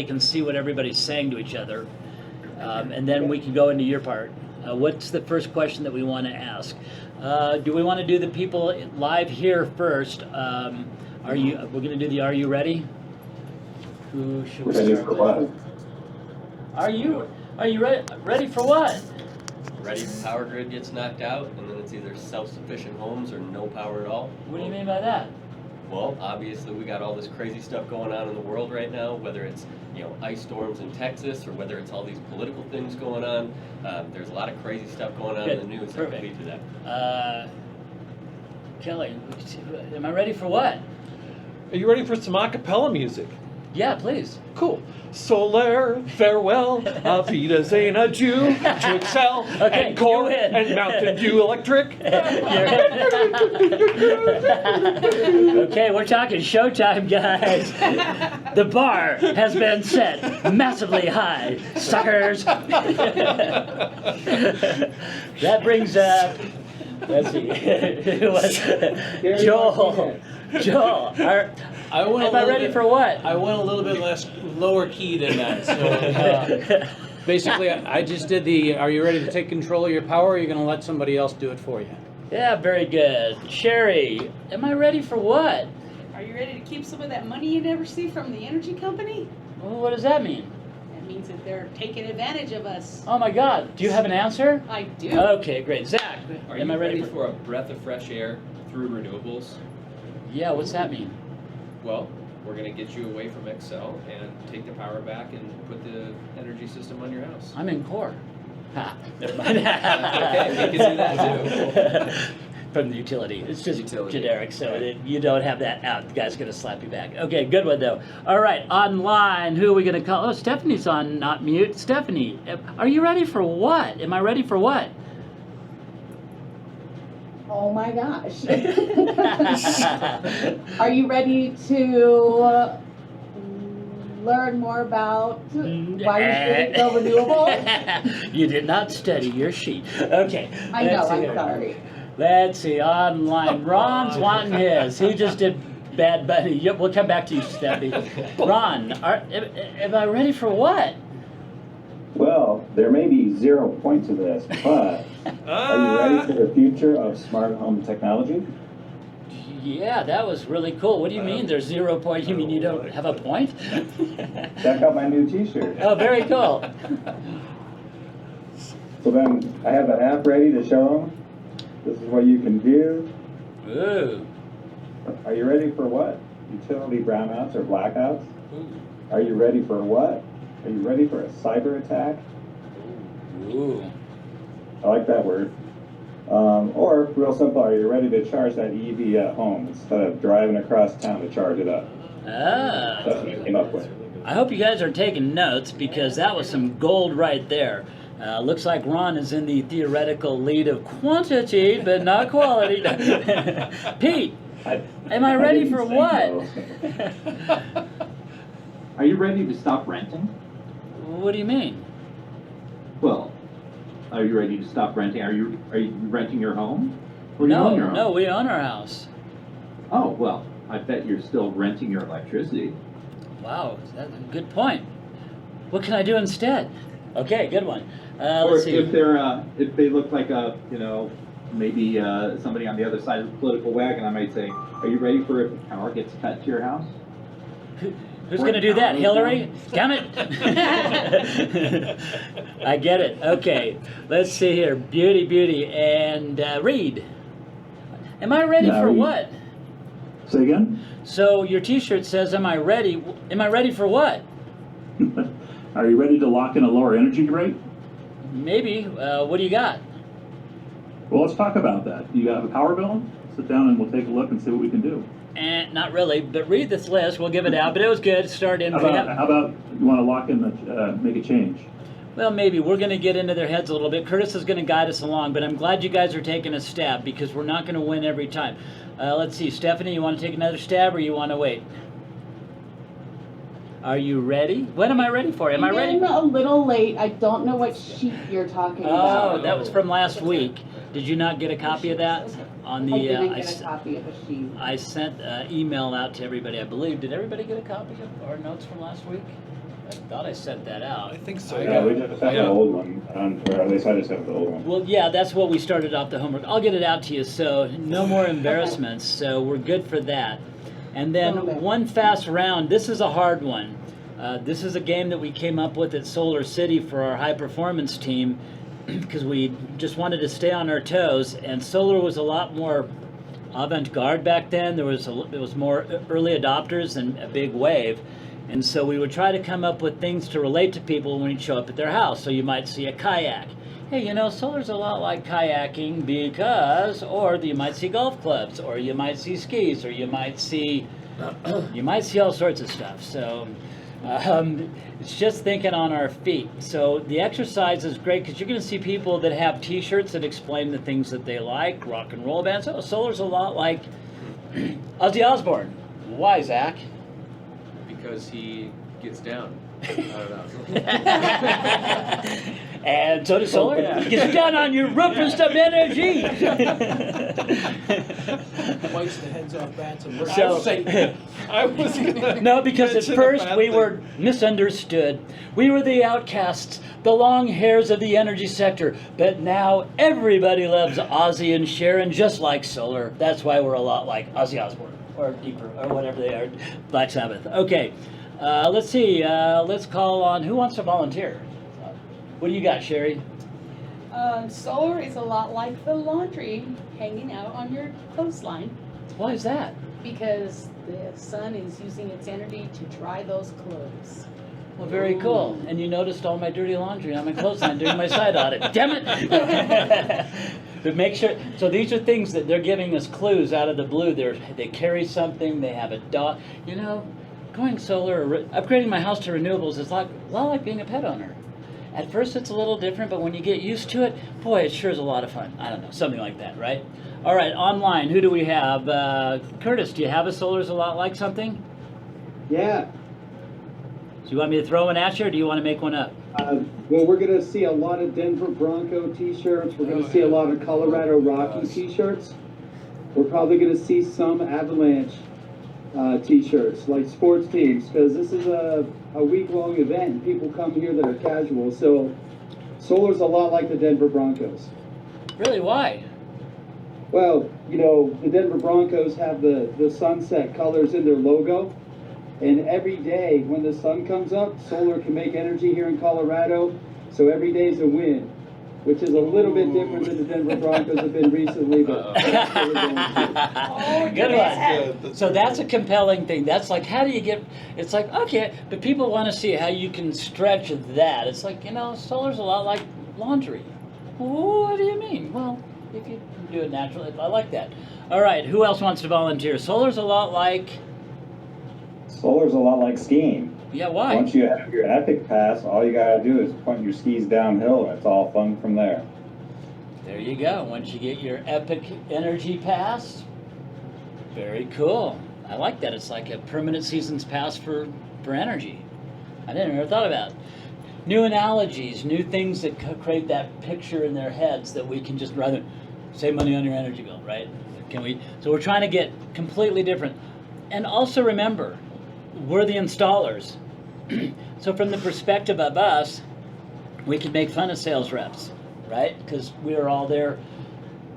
can see what everybody's saying to each other, and then we can go into your part. What's the first question that we want to ask? Do we want to do the people live here first? We're going to do the Are You Ready? Who should we start with? Are you ready for what? Ready if the power grid gets knocked out, and then it's either self-sufficient homes or no power at all. What do you mean by that? Well, obviously we got all this crazy stuff going on in the world right now, whether it's ice storms in Texas or whether it's all these political things going on. There's a lot of crazy stuff going on in the news that could lead to that. Kelly, am I ready for what? Are you ready for some a cappella music? Yeah, please. Cool. Solar, farewell, auf Wiedersehen, adieu, to Excel, Okay, and Core, you win. and Mountain Dew Electric. Okay, we're talking showtime, guys. The bar has been set massively high, suckers. That brings up, let's see, who was Joel. Joel, am I ready for what? I went a little bit lower key than that. So basically, I just did the, are you ready to take control of your power, or are you going to let somebody else do it for you? Yeah, very good. Sherry, am I ready for what? Are you ready to keep some of that money you never see from the energy company? Well, what does that mean? That means that they're taking advantage of us. Oh my God, do you have an answer? I do. Okay, great. Zach, Are am you I ready ready for a breath of fresh air through renewables? Yeah, what's that mean? Well, we're going to get you away from Excel and take the power back and put the energy system on your house. I'm in core. Ha, never mind. Okay, we can do that too. From the utility. It's just Utility. generic, so you don't have that out. The guy's going to slap you back. Okay, good one, though. All right, online, who are we going to call? Oh, Stephanie's on, not mute. Stephanie, are you ready for what? Am I ready for what? Oh my gosh. Are you ready to learn more about why you shouldn't go renewable? You did not study your sheet. Okay. I know, I'm sorry. Let's see, online. Ron's wanting his. He just did Bad Bunny. Yep, we'll come back to you, Stephanie. Ron, am I ready for what? Well, there may be 0 points to this, but are you ready for the future of smart home technology? Yeah, that was really cool. What do you mean there's 0 points? You mean you don't have a point? Check out my new t-shirt. Oh, very cool. So then I have an app ready to show them. This is what you can do. Ooh. Are you ready for what? Utility brownouts or blackouts? Are you ready for what? Are you ready for a cyber attack? Ooh. I like that word. Or, real simple, are you ready to charge that EV at home instead of driving across town to charge it up? That's what I came up with. I hope you guys are taking notes because that was some gold right there. Looks like Ron is in the theoretical lead of quantity, but not quality. Pete, am I ready for what? Are you ready to stop renting? What do you mean? Well, are you ready to stop renting? Are you renting your home? Or you own your home? No, we own our house. Oh, well, I bet you're still renting your electricity. Wow, that's a good point. What can I do instead? Okay, good one. Or Let's see. if they look like maybe somebody on the other side of the political wagon, I might say, are you ready for if the power gets cut to your house? Who's going to do that? Hillary? Damn it! I get it. Okay, let's see here. Beauty, and Reed. Am I ready for what? Say again? So your T-shirt says, "Am I ready?" Am I ready for what? Are you ready to lock in a lower energy rate? Maybe. What do you got? Well, let's talk about that. You have a power bill? Sit down and we'll take a look and see what we can do. Not really, but read this list. We'll give it out. But it was good. Start in. How about you want to lock in make a change? Well, maybe. We're going to get into their heads a little bit. Curtis is going to guide us along, but I'm glad you guys are taking a stab because we're not going to win every time. Let's see. Stephanie, you want to take another stab or you want to wait? Are you ready? What am I ready for? Am I ready? I'm a little late. I don't know what sheet you're talking about. Oh, that was from last week. Did you not get a copy of that? On the, I didn't get a copy of the sheet. I sent email out to everybody, I believe. Did everybody get a copy of our notes from last week? I thought I sent that out. I think so. Yeah, we just have the old one, or at least I just have the old one. Well, yeah, that's what we started off the homework. I'll get it out to you, so no more embarrassments. So we're good for that. And then Okay. one fast round. This is a hard one. This is a game that we came up with at Solar City for our high performance team because we just wanted to stay on our toes. And solar was a lot more avant-garde back then. There was more early adopters and a big wave. And so we would try to come up with things to relate to people when we show up at their house. So you might see a kayak. Hey, you know, solar's a lot like kayaking because, or you might see golf clubs, or you might see skis, or you might see all sorts of stuff. So it's just thinking on our feet. So the exercise is great because you're going to see people that have T-shirts that explain the things that they like, rock and roll bands. Oh, solar's a lot like Ozzy Osbourne. Why, Zach? Because he gets down. I don't know. And so does solar. Gets down on your roof of energy. Bites the heads off bats and So- I was gonna. No, because at mention a first bad we thing. were misunderstood. We were the outcasts, the long hairs of the energy sector. But now everybody loves Ozzy and Sharon just like solar. That's why we're a lot like Ozzy Osbourne or Deeper or whatever they are, Black Sabbath. Okay, let's see. Let's call on, who wants to volunteer? What do you got, Sherry? Solar is a lot like the laundry hanging out on your clothesline Why is that? because the sun is using its energy to dry those clothes. Well, very cool. And you noticed all my dirty laundry on my clothesline during my side audit. Damn it! But make sure. So these are things that they're giving us clues out of the blue. They carry something. They have a dot. You know, going solar or upgrading my house to renewables is a lot like being a pet owner. At first it's a little different, but when you get used to it, boy, it sure is a lot of fun. I don't know, something like that, right? All right, online, who do we have? Curtis, do you have a solar's a lot like something? Yeah. Do you want me to throw one at you, or do you want to make one up? Well, we're going to see a lot of Denver Bronco t-shirts. We're going to see a lot of Colorado Rocky t-shirts. We're probably going to see some Avalanche t-shirts, like sports teams, because this is a week-long event, and people come here that are casual. So solar's a lot like the Denver Broncos. Really, why? Well, you know, the Denver Broncos have the sunset colors in their logo. And every day when the sun comes up, solar can make energy here in Colorado. So every day is a win, which is a little bit different than the Denver Broncos have been recently. But that's what we're going to Good one. So that's a compelling thing. That's like, how do you get, it's like, okay, but people want to see how you can stretch that. It's like, you know, solar's a lot like laundry. What do you mean? Well, if you do it naturally, I like that. All right, who else wants to volunteer? Solar's a lot like, Solar's a lot like skiing. yeah, why? Once you have your Epic Pass, all you gotta do is point your skis downhill, and it's all fun from there. There you go. Once you get your Epic Energy Pass, very cool. I like that. It's like a permanent season's pass for energy. I never thought about it. New analogies, new things that create that picture in their heads that we can just rather save money on your energy bill, right? Can we? So we're trying to get completely different. And also remember, we're the installers. So from the perspective of us, we can make fun of sales reps, right? Because we are all there,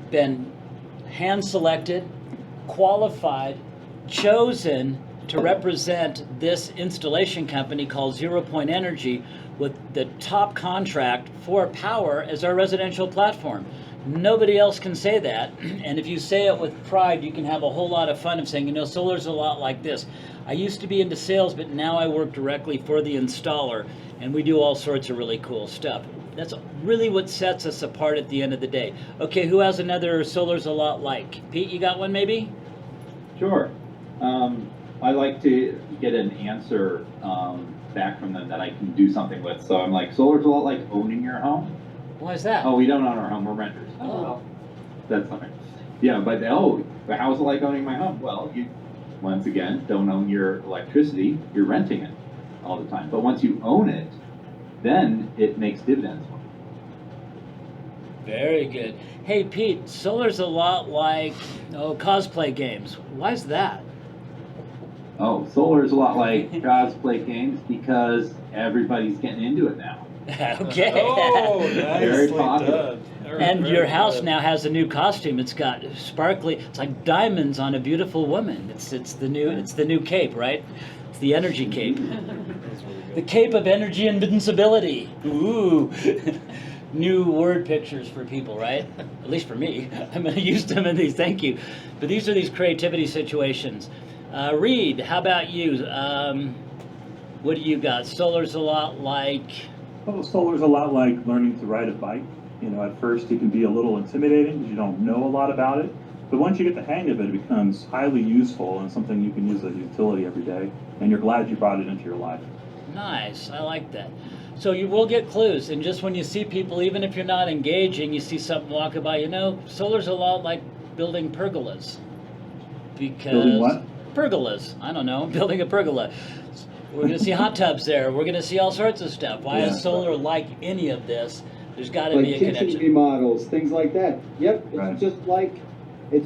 been hand-selected, qualified, chosen to represent this installation company called 0 Point Energy with the top contract for power as our residential platform. Nobody else can say that, and if you say it with pride, you can have a whole lot of fun of saying, you know, solar's a lot like this. I used to be into sales, but now I work directly for the installer, and we do all sorts of really cool stuff. That's really what sets us apart at the end of the day. Okay, who has another solar's a lot like? Pete, you got one maybe? Sure. I like to get an answer back from them that I can do something with. So I'm like, solar's a lot like owning your home. Why is that? Oh, we don't own our home, we're renters. Oh. That's fine. Yeah, but how is it like owning my home? Well, you, once again, don't own your electricity, you're renting it all the time. But once you own it, then it makes dividends. Very good. Hey, Pete, solar's a lot like, cosplay games. Why is that? Oh, solar is a lot like cosplay games because everybody's getting into it now. Okay. Oh, Very nicely popular. done. And Very your house good. now has a new costume. It's got sparkly. It's like diamonds on a beautiful woman. It's the new cape, right? It's the energy cape. The cape of energy invincibility. Ooh. New word pictures for people, right? At least for me. I'm going to use them in these. Thank you. But these are these creativity situations. Reed, how about you? What do you got? Solar's a lot like. Well, solar's a lot like learning to ride a bike. You know, at first it can be a little intimidating because you don't know a lot about it. But once you get the hang of it, it becomes highly useful and something you can use as a utility every day. And you're glad you brought it into your life. Nice. I like that. So you will get clues. And just when you see people, even if you're not engaging, you see something walking by, you know, solar's a lot like building pergolas. Because Building what? Pergolas. I don't know. Building a pergola. We're going to see hot tubs there. We're going to see all sorts of stuff. Why is solar like any of this? There's got to Like be a kitchen connection. remodels, things like that. Yep, it's Right.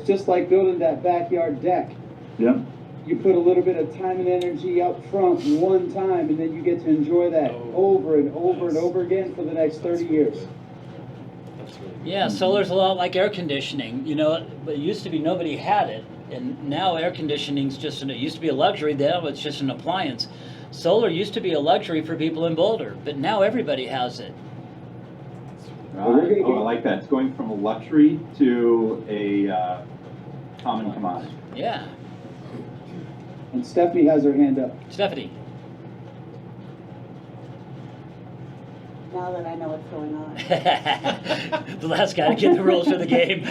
just like building that backyard deck. Yep. You put a little bit of time and energy up front one time, and then you get to enjoy that over and over and over again for the next 30 years. That's really good. Yeah, solar's a lot like air conditioning. You know, but it used to be nobody had it. And now air conditioning's just, it used to be a luxury, now it's just an appliance. Solar used to be a luxury for people in Boulder, but now everybody has it. Well, we're gonna Oh, I get- like that. It's going from a luxury to a common commodity. Yeah. And Stephanie has her hand up. Stephanie. Now that I know what's going on. The last guy to get the rules for the game.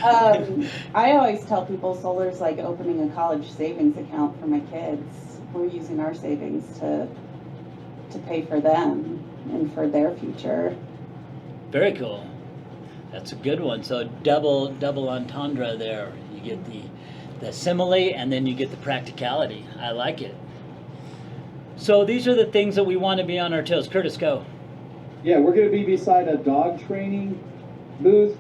I always tell people solar's like opening a college savings account for my kids. We're using our savings to pay for them and for their future. Very cool. That's a good one. So double entendre there. You get the simile and then you get the practicality. I like it. So these are the things that we want to be on our toes. Curtis, go. Yeah, we're gonna be beside a dog training booth.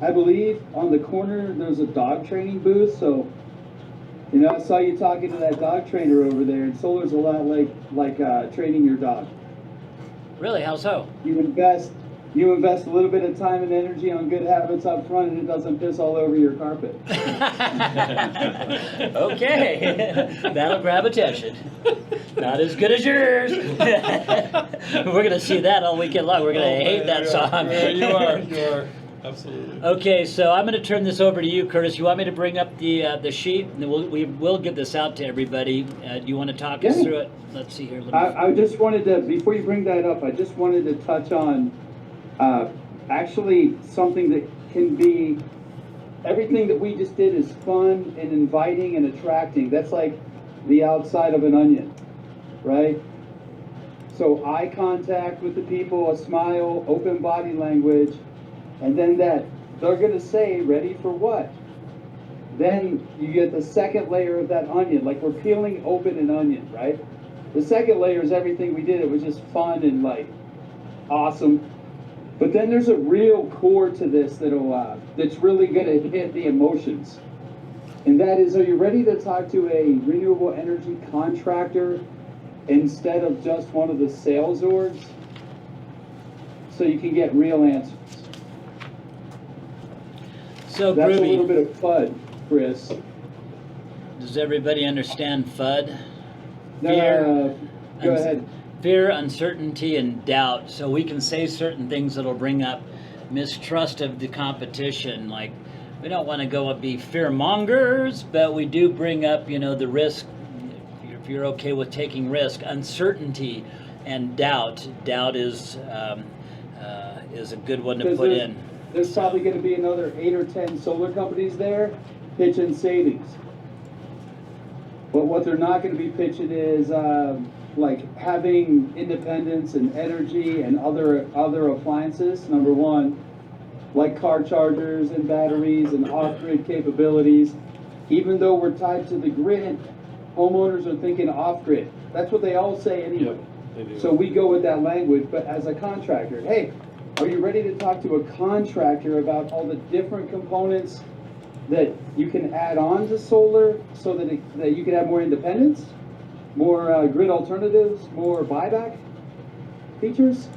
I believe on the corner there's a dog training booth, so you know, I saw you talking to that dog trainer over there, and solar's a lot like training your dog. Really? How so? You invest a little bit of time and energy on good habits up front, and it doesn't piss all over your carpet. Okay. That'll grab attention. Not as good as yours. We're going to see that all weekend long. We're going to hate that song. Yeah, you are. Absolutely. Okay, so I'm going to turn this over to you, Curtis. You want me to bring up the sheet? And then we will get this out to everybody. Do you want to talk us Yeah. through it? Let's see here. I just wanted to, before you bring that up, I just wanted to touch on actually something that can be, everything that we just did is fun and inviting and attracting. That's like the outside of an onion, right? So eye contact with the people, a smile, open body language, and then that they're going to say, ready for what? Then you get the second layer of that onion, like we're peeling open an onion, right? The second layer is everything we did. It was just fun and like awesome. But then there's a real core to this that's really going to hit the emotions. And that is, are you ready to talk to a renewable energy contractor instead of just one of the sales orgs? So you can get real answers. So, That's a Groovy, little bit of FUD, Chris. does everybody understand FUD? Go ahead. Fear, uncertainty, and doubt. So we can say certain things that'll bring up mistrust of the competition. Like, we don't want to go and be fear mongers, but we do bring up, the risk. If you're okay with taking risk, uncertainty and doubt. Doubt is a good one to put in. There's probably going to be another 8 or 10 solar companies there pitching savings. But what they're not going to be pitching is like having independence and energy and other appliances, number one, like car chargers and batteries and off-grid capabilities. Even though we're tied to the grid, homeowners are thinking off-grid. That's what they all say anyway. They do. So we go with that language, but as a contractor, hey, are you ready to talk to a contractor about all the different components that you can add on to solar so that, that you can have more independence, more grid alternatives, more buyback features?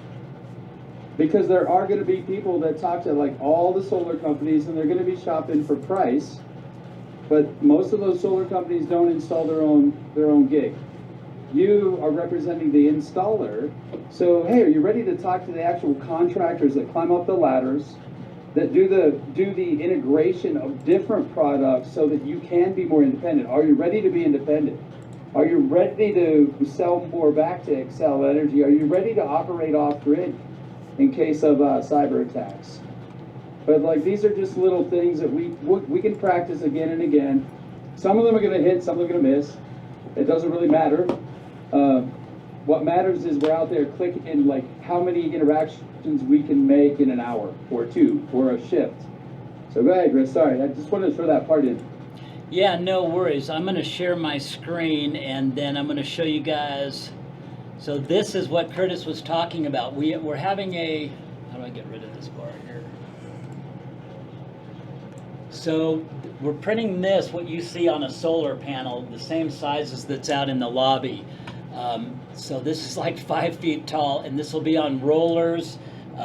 Because there are going to be people that talk to like all the solar companies and they're going to be shopping for price, but most of those solar companies don't install their own gig. You are representing the installer, so hey, are you ready to talk to the actual contractors that climb up the ladders, that do the integration of different products so that you can be more independent? Are you ready to be independent? Are you ready to sell more back to Xcel Energy? Are you ready to operate off grid in case of cyber attacks? But like, these are just little things that we can practice again and again. Some of them are going to hit, some are going to miss. It doesn't really matter. What matters is we're out there clicking like how many interactions we can make in an hour or two or a shift. So go ahead, Chris. Sorry, I just wanted to throw that part in. Yeah, no worries. I'm going to share my screen and then I'm going to show you guys. So this is what Curtis was talking about. We're having a, how do I get rid of this bar here? So we're printing this, what you see on a solar panel, the same size as that's out in the lobby. So this is like 5 feet tall, and this will be on rollers. We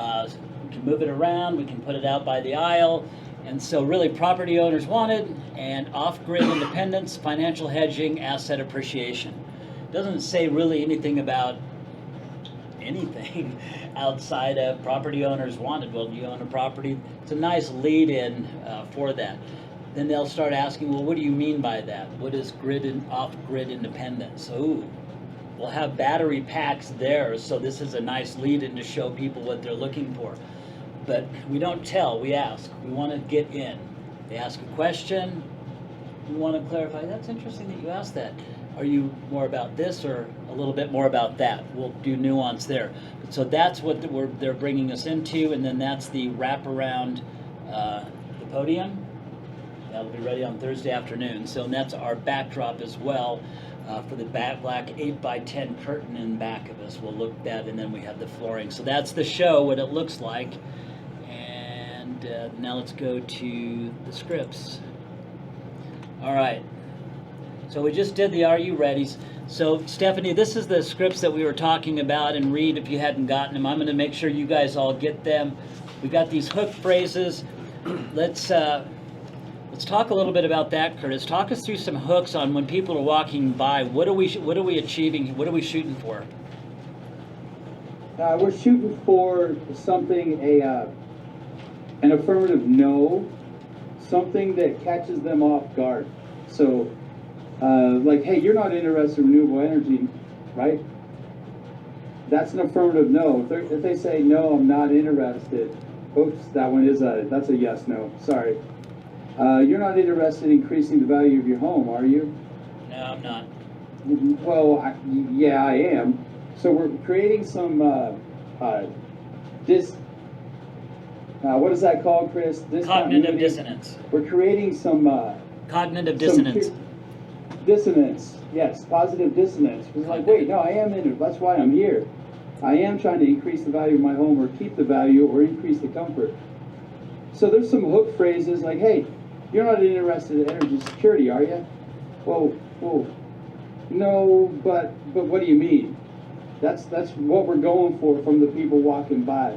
can move it around, we can put it out by the aisle. And so really property owners wanted, and off-grid independence, financial hedging, asset appreciation. Doesn't say really anything about anything outside of property owners wanted. Well, do you own a property? It's a nice lead-in for that. Then they'll start asking, well, what do you mean by that? What is grid and off-grid independence? Ooh, we'll have battery packs there, so this is a nice lead-in to show people what they're looking for. But we don't tell, we ask. We want to get in. They ask a question, we want to clarify. That's interesting that you asked that. Are you more about this or a little bit more about that? We'll do nuance there. So that's what they're bringing us into, and then that's the wrap around the podium. That'll be ready on Thursday afternoon. So that's our backdrop as well for the black 8x10 curtain in back of us. We'll look at that, and then we have the flooring. So that's the show, what it looks like. And now let's go to the scripts. All right. So we just did the Are You Readies. So Stephanie, this is the scripts that we were talking about, and read if you hadn't gotten them. I'm going to make sure you guys all get them. We got these hook phrases. Let's talk a little bit about that, Curtis. Talk us through some hooks on when people are walking by. What are we achieving? What are we shooting for? We're shooting for something, an affirmative no, something that catches them off guard. So, like, hey, you're not interested in renewable energy, right? That's an affirmative no. If they say, no, I'm not interested, oops, that one is that's a yes, no, sorry. You're not interested in increasing the value of your home, are you? No, I'm not. Well, yeah, I am. So we're creating some, what is that called, Chris? Cognitive dissonance. We're creating some... cognitive dissonance. Dissonance, yes, positive dissonance. It's like, wait, no, I am in it. That's why I'm here. I am trying to increase the value of my home or keep the value or increase the comfort. So there's some hook phrases like, hey, you're not interested in energy security, are you? Well, no, but what do you mean? That's what we're going for from the people walking by.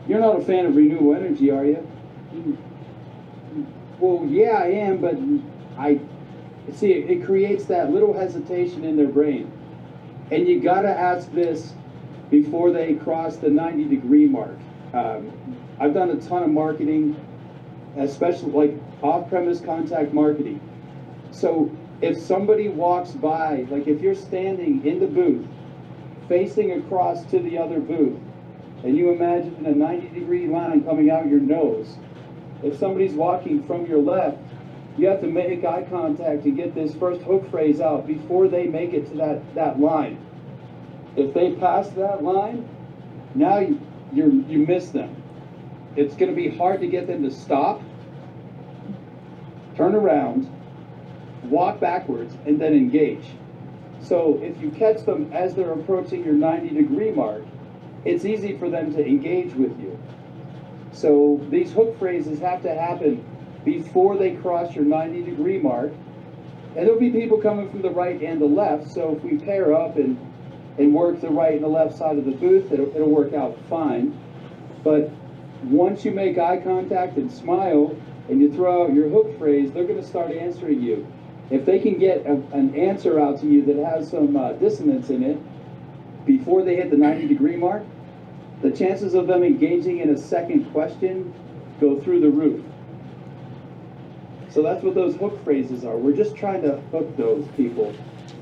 You're not a fan of renewable energy, are you? Well, yeah, I am, but see, it creates that little hesitation in their brain. And you gotta ask this before they cross the 90-degree mark. I've done a ton of marketing, especially like off-premise contact marketing. So if somebody walks by, like if you're standing in the booth, facing across to the other booth, and you imagine a 90-degree line coming out your nose, if somebody's walking from your left, you have to make eye contact to get this first hook phrase out before they make it to that line. If they pass that line, now you miss them. It's going to be hard to get them to stop, turn around, walk backwards, and then engage. So if you catch them as they're approaching your 90-degree mark, it's easy for them to engage with you. So these hook phrases have to happen before they cross your 90-degree mark. And there'll be people coming from the right and the left, so if we pair up and work the right and the left side of the booth, it'll work out fine. But once you make eye contact and smile, and you throw out your hook phrase, they're gonna start answering you. If they can get an answer out to you that has some dissonance in it before they hit the 90-degree mark, the chances of them engaging in a second question go through the roof. So that's what those hook phrases are. We're just trying to hook those people.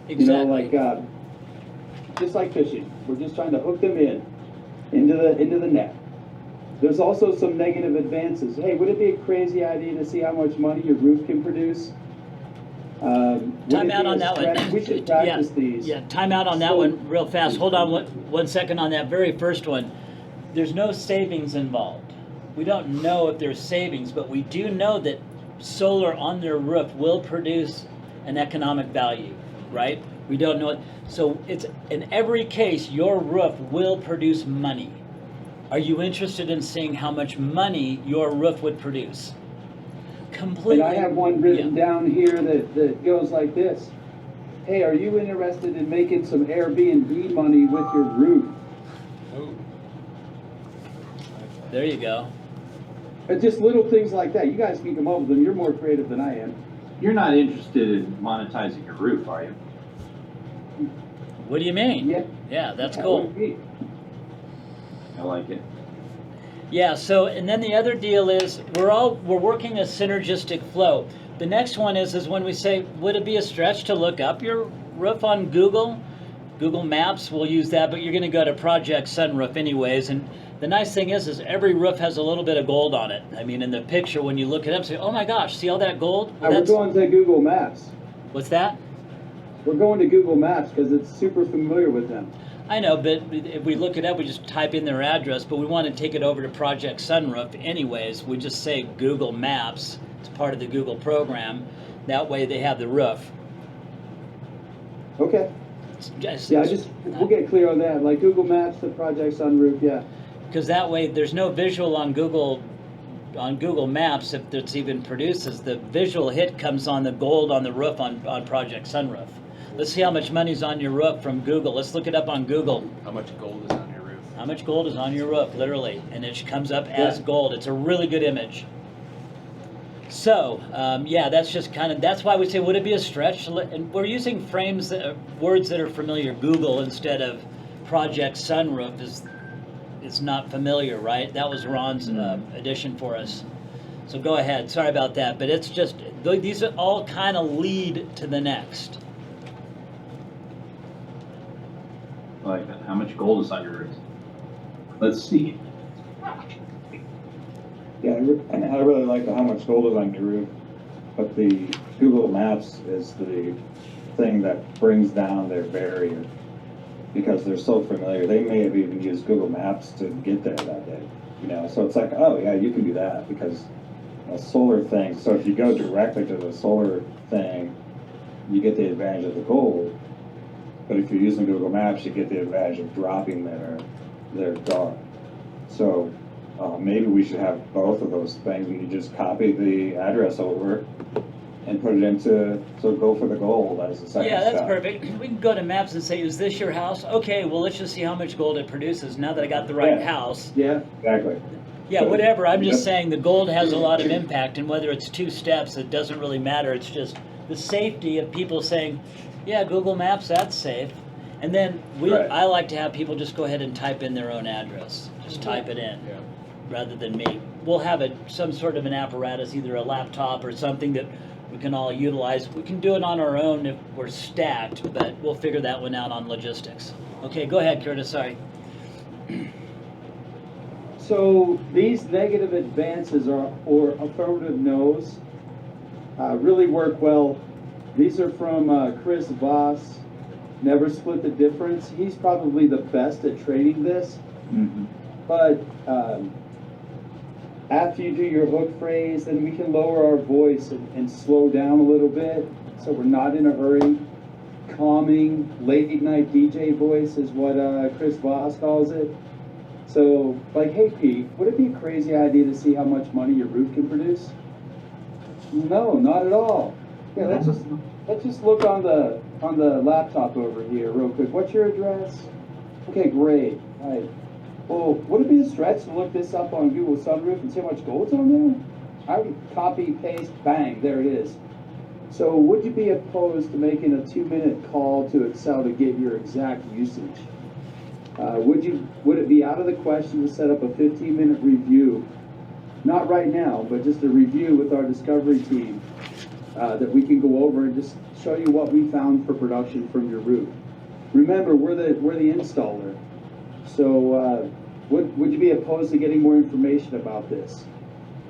Exactly. You know, like just like fishing. We're just trying to hook them into the net. There's also some negative advances. Hey, would it be a crazy idea to see how much money your roof can produce? Time out on that one. We should practice these. Yeah, time out on that one real fast. Hold on 1 second on that very first one. There's no savings involved. We don't know if there's savings, but we do know that solar on their roof will produce an economic value, right? We don't know it. So it's in every case, your roof will produce money. Are you interested in seeing how much money your roof would produce? Completely. And I have one written down here that goes like this. Hey, are you interested in making some Airbnb money with your roof? There you go. Just little things like that. You guys can come up with them. You're more creative than I am. You're not interested in monetizing your roof, are you? What do you mean? Yeah. Yeah, that's Yeah, cool. what do you mean? I like it. Yeah, so, and then the other deal is, we're working a synergistic flow. The next one is when we say, would it be a stretch to look up your roof on Google? Google Maps, we'll use that, but you're gonna go to Project Sunroof anyways, and the nice thing is every roof has a little bit of gold on it. I mean, in the picture, when you look it up, say, oh my gosh, see all that gold? Well, We're going to Google Maps. What's that? We're going to Google Maps because it's super familiar with them. I know, but if we look it up, we just type in their address, but we want to take it over to Project Sunroof anyways. We just say Google Maps. It's part of the Google program. That way they have the roof. Okay. We'll get clear on that. Like Google Maps to Project Sunroof, yeah. Because that way there's no visual on Google Maps if it's even produces. The visual hit comes on the gold on the roof on Project Sunroof. Let's see how much money's on your roof from Google. Let's look it up on Google. How much gold is on your roof? How much gold is on your roof, literally. And it comes up as gold. It's a really good image. So, yeah, that's just that's why we say, would it be a stretch? And we're using frames, words that are familiar. Google instead of Project Sunroof is not familiar, right? That was Ron's addition for us. So go ahead. Sorry about that. But it's just, these are all kind of lead to the next. Like that. How much gold is on your roof? Let's see. Yeah, I really like how much gold is on your roof, but the Google Maps is the thing that brings down their barrier because they're so familiar. They may have even used Google Maps to get there that day, you know. So it's like, oh yeah, you can do that because a solar thing. So if you go directly to the solar thing, you get the advantage of the gold. But if you're using Google Maps, you get the advantage of dropping their dark. So maybe we should have both of those things, and you just copy the address over and put it into, so go for the gold as the second Yeah, that's step. perfect. We can go to Maps and say, is this your house? Okay, well, let's just see how much gold it produces now that I got the right house. Yeah. Exactly. Yeah, So, whatever. I'm just yep. saying the gold has a lot of impact, and whether it's 2 steps, it doesn't really matter. It's just the safety of people saying, yeah, Google Maps, that's safe. And then Right. I like to have people just go ahead and type in their own address. Just type it in rather than me. We'll have some sort of an apparatus, either a laptop or something that we can all utilize. We can do it on our own if we're stacked, but we'll figure that one out on logistics. Okay, go ahead, Curtis, sorry. So these negative advances or affirmative no's really work well. These are from Chris Voss, Never Split the Difference. He's probably the best at trading this. Mm-hmm. But after you do your hook phrase, then we can lower our voice and slow down a little bit so we're not in a hurry. Calming, late night DJ voice is what Chris Voss calls it. So, like, hey Pete, would it be a crazy idea to see how much money your roof can produce? No, not at all. Yeah, let's just look on the laptop over here real quick. What's your address? Okay, great. All right. Well, would it be a stretch to look this up on Google Sunroof and see how much gold's on there? I would copy, paste, bang, there it is. So would you be opposed to making a 2-minute call to Excel to get your exact usage? Would it be out of the question to set up a 15-minute review? Not right now, but just a review with our discovery team that we can go over and just show you what we found for production from your roof. Remember, we're the installer. So would you be opposed to getting more information about this?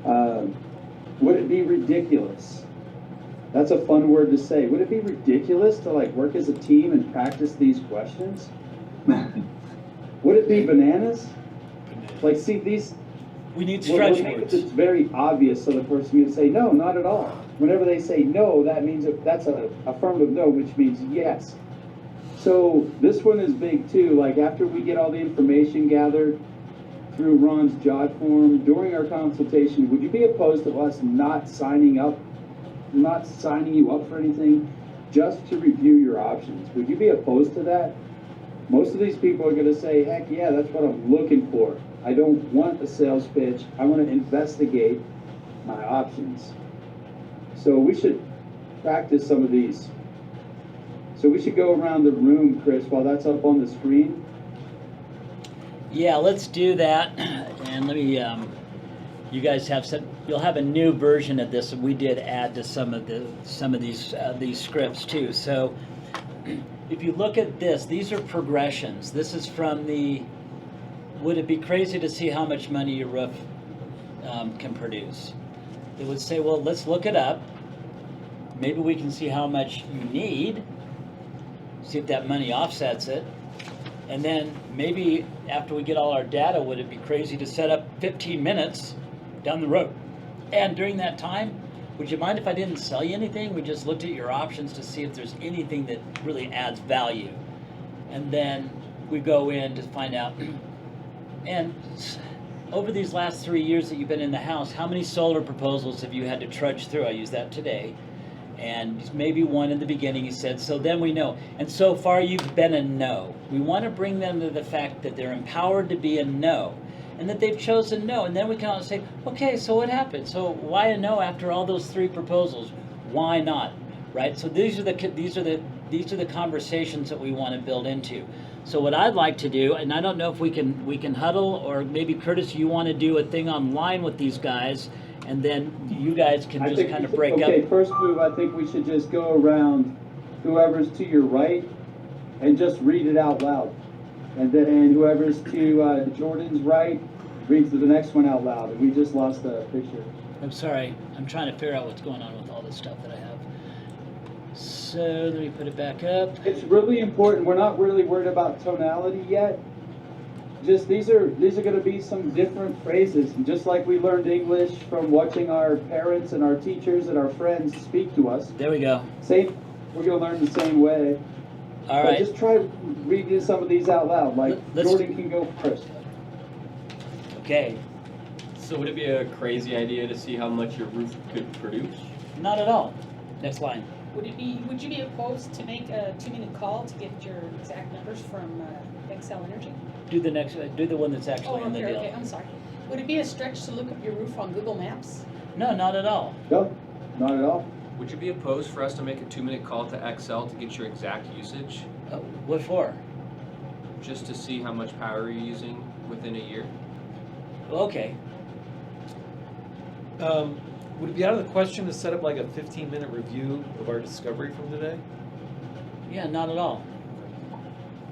Would it be ridiculous? That's a fun word to say. Would it be ridiculous to like work as a team and practice these questions? Would it be bananas? Like, see, these... We need stretch words. It's very obvious, so the person can say, no, not at all. Whenever they say no, that means that's an affirmative no, which means yes. So this one is big too. Like, after we get all the information gathered through Ron's jot form during our consultation, would you be opposed to us not signing you up for anything, just to review your options? Would you be opposed to that? Most of these people are going to say, heck yeah, that's what I'm looking for. I don't want a sales pitch. I want to investigate my options. So we should practice some of these. So we should go around the room, Chris, while that's up on the screen. Yeah, let's do that. And let me, you guys have some, you'll have a new version of this. We did add to some of these scripts too. So if you look at this, these are progressions. This is from the, would it be crazy to see how much money your roof can produce? It would say, well, let's look it up. Maybe we can see how much you need, see if that money offsets it. And then maybe after we get all our data, would it be crazy to set up 15 minutes down the road? And during that time, would you mind if I didn't sell you anything? We just looked at your options to see if there's anything that really adds value. And then we go in to find out. And over these last 3 years that you've been in the house, how many solar proposals have you had to trudge through? I used that today. And maybe one in the beginning, he said, so then we know. And so far you've been a no. We want to bring them to the fact that they're empowered to be a no, and that they've chosen no. And then we can say, okay, so what happened? So why a no after all those 3 proposals? Why not? Right? So these are the conversations that we want to build into. So what I'd like to do, and I don't know if we can huddle, or maybe Curtis, you want to do a thing online with these guys, and then you guys can just kind of break up. Okay, first move, I think we should just go around whoever's to your right and just read it out loud. And then whoever's to Jordan's right reads the next one out loud. And we just lost the picture. I'm sorry. I'm trying to figure out what's going on with all this stuff that I have. So let me put it back up. It's really important. We're not really worried about tonality yet. Just these are going to be some different phrases, and just like we learned English from watching our parents and our teachers and our friends speak to us. There we go. Same, we're going to learn the same way. All right. Just try reading some of these out loud. Like Jordan can go first. Okay. So would it be a crazy idea to see how much your roof could produce? Not at all. Next line. Would you be opposed to make a 2-minute call to get your exact numbers from Excel Energy? Do the next. Do the one that's actually in the deal. Okay, I'm sorry. Would it be a stretch to look up your roof on Google Maps? No, not at all. No, not at all. Would you be opposed for us to make a 2-minute call to Excel to get your exact usage? What for? Just to see how much power you're using within a year? Okay. Would it be out of the question to set up like a 15-minute review of our discovery from today? Yeah, not at all.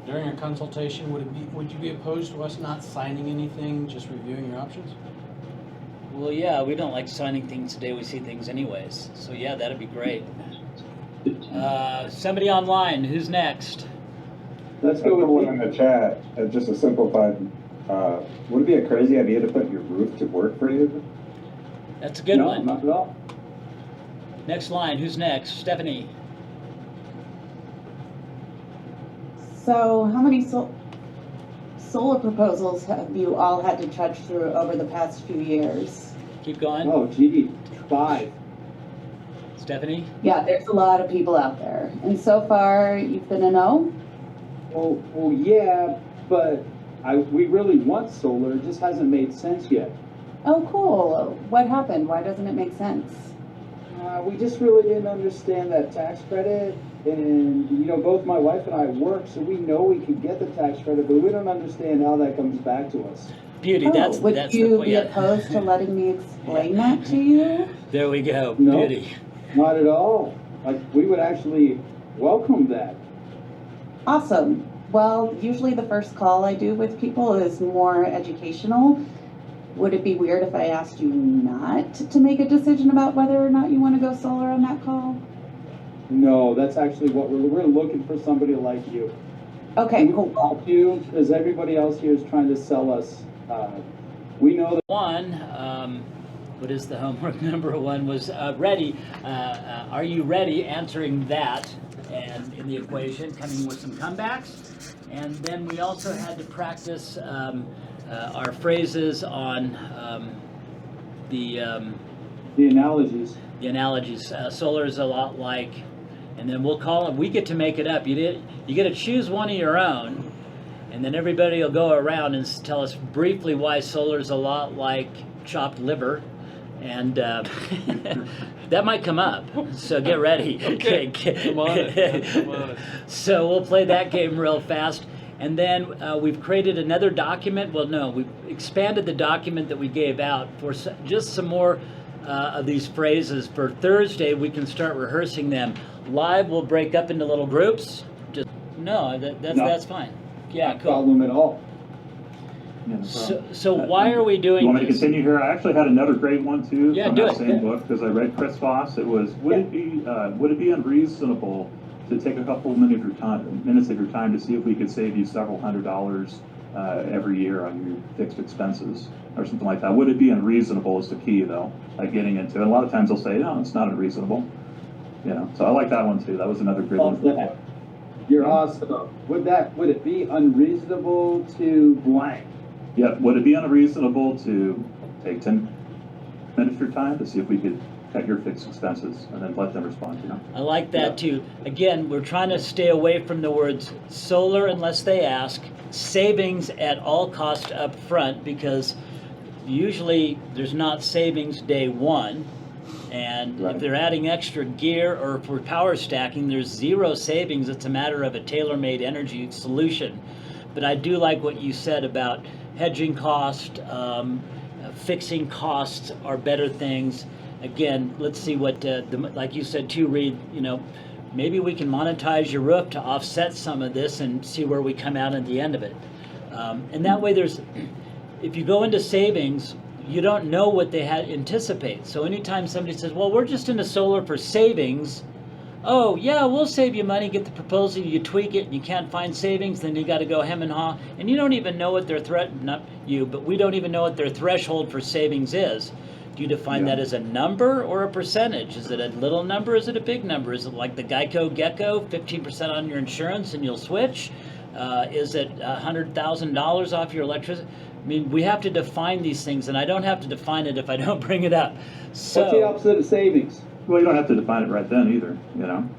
During our consultation, would you be opposed to us not signing anything, just reviewing your options? Well, yeah, we don't like signing things today. We see things anyways. So yeah, that'd be great. Somebody online, who's next? Let's go with one in the chat. Just a simplified. Would it be a crazy idea to put your roof to work for you? That's a good one. Not at all. Next line, who's next? Stephanie. So how many solar proposals have you all had to trudge through over the past few years? Keep going. Oh, gee, 5. Stephanie? Yeah, there's a lot of people out there. And so far, you've been a no? Well, yeah, but we really want solar, it just hasn't made sense yet. Oh, cool. What happened? Why doesn't it make sense? We just really didn't understand that tax credit, and, you know, both my wife and I work, so we know we could get the tax credit, but we don't understand how that comes back to us. Beauty, that's Would the you point. be Yeah. opposed to letting me explain that to you? There we go. No. Beauty. Not at all. Like, we would actually welcome that. Awesome. Well, usually the first call I do with people is more educational. Would it be weird if I asked you not to make a decision about whether or not you want to go solar on that call? No, that's actually what we're looking for, somebody like you. Okay, We cool. help you, because everybody else here is trying to sell us. We know that. One, what is the homework number one was ready. Are you ready? Answering that and in the equation, coming with some comebacks. And then we also had to practice our phrases on the analogies. The analogies. Solar is a lot like, and then we'll call it. We get to make it up. You get to choose one of your own, and then everybody will go around and tell us briefly why solar is a lot like chopped liver, and that might come up. So get ready. Okay. I'm on it. I'm on it. So we'll play that game real fast. And then we've created another document. Well, no, we've expanded the document that we gave out for just some more of these phrases. For Thursday, we can start rehearsing them. Live, we'll break up into little groups. Just no, that's fine. Yeah, No cool. problem at all. Yeah, no problem. So why are we doing You want me to this? continue here? I actually had another great one too Yeah, from do that it. same book, because I read Chris Voss. It was, would it be unreasonable to take a couple minutes of your time to see if we could save you several $100s every year on your fixed expenses or something like that? Would it be unreasonable is the key though, like getting into it. And a lot of times they'll say, no, it's not unreasonable. You know, so I like that one too. That was another great one. That. You're awesome. Would it be unreasonable to blank? Yeah, would it be unreasonable to take 10 minutes of your time to see if we could cut your fixed expenses and then let them respond, you know? I like that too. Again, we're trying to stay away from the words solar unless they ask, savings at all cost up front, because usually there's not savings day one. And if they're adding extra gear or if we're power stacking, there's zero savings. It's a matter of a tailor-made energy solution. But I do like what you said about hedging cost, fixing costs are better things. Again, let's see what, like you said too, Reed, you know, maybe we can monetize your roof to offset some of this and see where we come out at the end of it. And that way if you go into savings, you don't know what they anticipate. So anytime somebody says, well, we're just into solar for savings, oh yeah, we'll save you money, get the proposal, you tweak it, and you can't find savings, then you got to go hem and haw, and you don't even know what their not you, but we don't even know what their threshold for savings is. Do you define that as a number or a percentage? Is it a little number? Is it a big number? Is it like the Geico Gecko, 15% on your insurance and you'll switch? Is it $100,000 off your electricity? I mean, we have to define these things, and I don't have to define it if I don't bring it up. So, What's the opposite of savings? Well, you don't have to define it right then either, you know?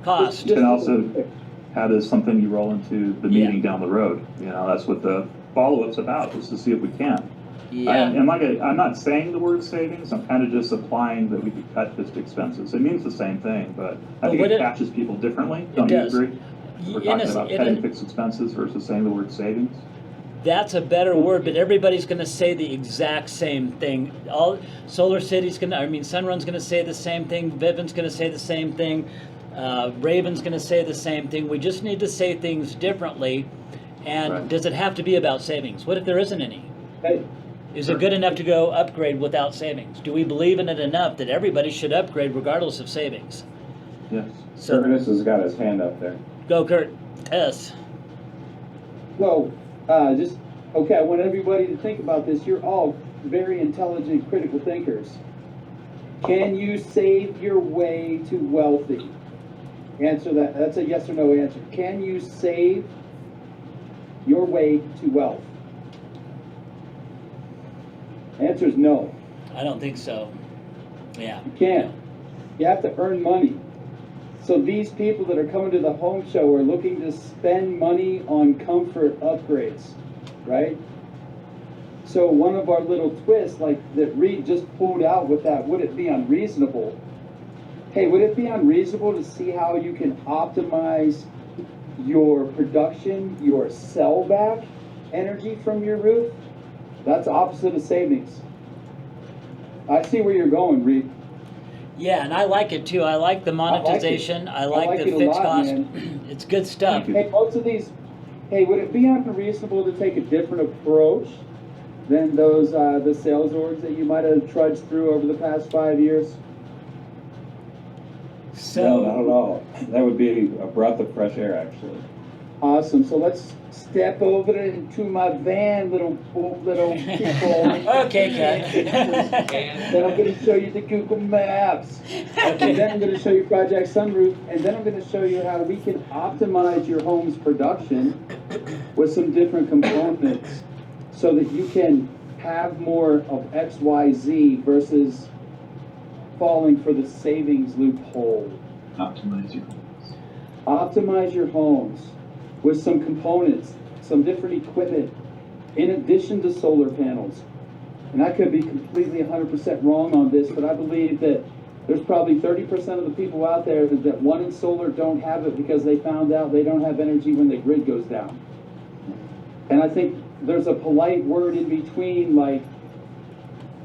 cost. You can also have as something you roll into the meeting down the road. You know, that's what the follow-up's about, is to see if we can. Yeah. I'm not saying the word savings, I'm kind of just implying that we could cut fixed expenses. It means the same thing, but I think it catches people differently. Don't you does. agree? We're talking about cutting fixed expenses versus saying the word savings. That's a better word, but everybody's going to say the exact same thing. All Solar City's going to, Sunrun's going to say the same thing. Vivint's going to say the same thing. Raven's going to say the same thing. We just need to say things differently. And does it have to be about savings? What if there isn't any? Is it good enough to go upgrade without savings? Do we believe in it enough that everybody should upgrade regardless of savings? Yes. So, Curtis has got his hand up there. Go, Kurt. Yes. Well, I want everybody to think about this. You're all very intelligent, critical thinkers. Can you save your way to wealthy? Answer that. That's a yes or no answer. Can you save your way to wealth? Answer is no. I don't think so. Yeah. You can't. You have to earn money. So these people that are coming to the home show are looking to spend money on comfort upgrades, right? So one of our little twists, like that Reed just pulled out with that, would it be unreasonable? Hey, would it be unreasonable to see how you can optimize your production, your sell back energy from your roof? That's opposite of savings. I see where you're going, Reed. Yeah, and I like it too. I like the monetization. I like the it a fixed lot, cost. man. It's good stuff. Hey, most of these, hey, would it be unreasonable to take a different approach than those, the sales orgs that you might have trudged through over the past 5 years? No, not at all. That would be a breath of fresh air, actually. Awesome. So let's step over into my van, little people. Okay, cut. Then I'm going to show you the Google Maps. And then I'm going to show you Project Sunroof. And then I'm going to show you how we can optimize your home's production with some different components so that you can have more of X, Y, Z versus falling for the savings loophole. Optimize your homes. Optimize your homes with some components, some different equipment, in addition to solar panels. And I could be completely 100% wrong on this, but I believe that there's probably 30% of the people out there that wanted solar don't have it because they found out they don't have energy when the grid goes down. And I think there's a polite word in between, like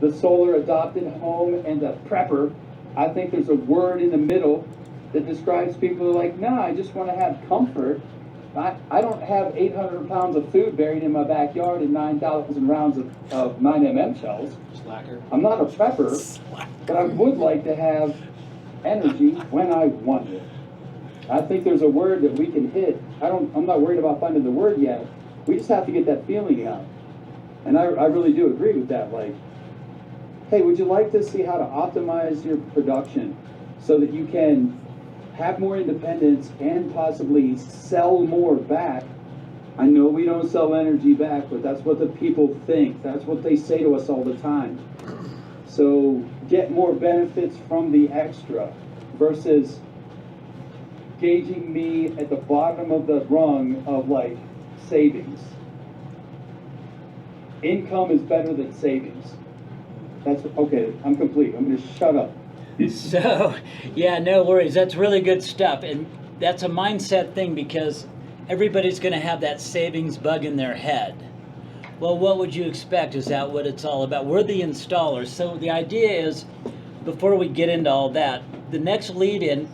the solar adopted home and the prepper. I think there's a word in the middle that describes people who are like, nah, I just want to have comfort. I don't have 800 pounds of food buried in my backyard and 9,000 rounds of 9mm shells. Slacker. I'm not a prepper, but I would like to have energy when I want it. I think there's a word that we can hit. I'm not worried about finding the word yet. We just have to get that feeling out. And I really do agree with that. Like, hey, would you like to see how to optimize your production so that you can have more independence and possibly sell more back? I know we don't sell energy back, but that's what the people think. That's what they say to us all the time. So get more benefits from the extra versus gauging me at the bottom of the rung of like savings. Income is better than savings. That's okay. I'm complete. I'm going to shut up. So, yeah, no worries. That's really good stuff. And that's a mindset thing because everybody's going to have that savings bug in their head. Well, what would you expect? Is that what it's all about? We're the installers. So the idea is, before we get into all that, the next lead in,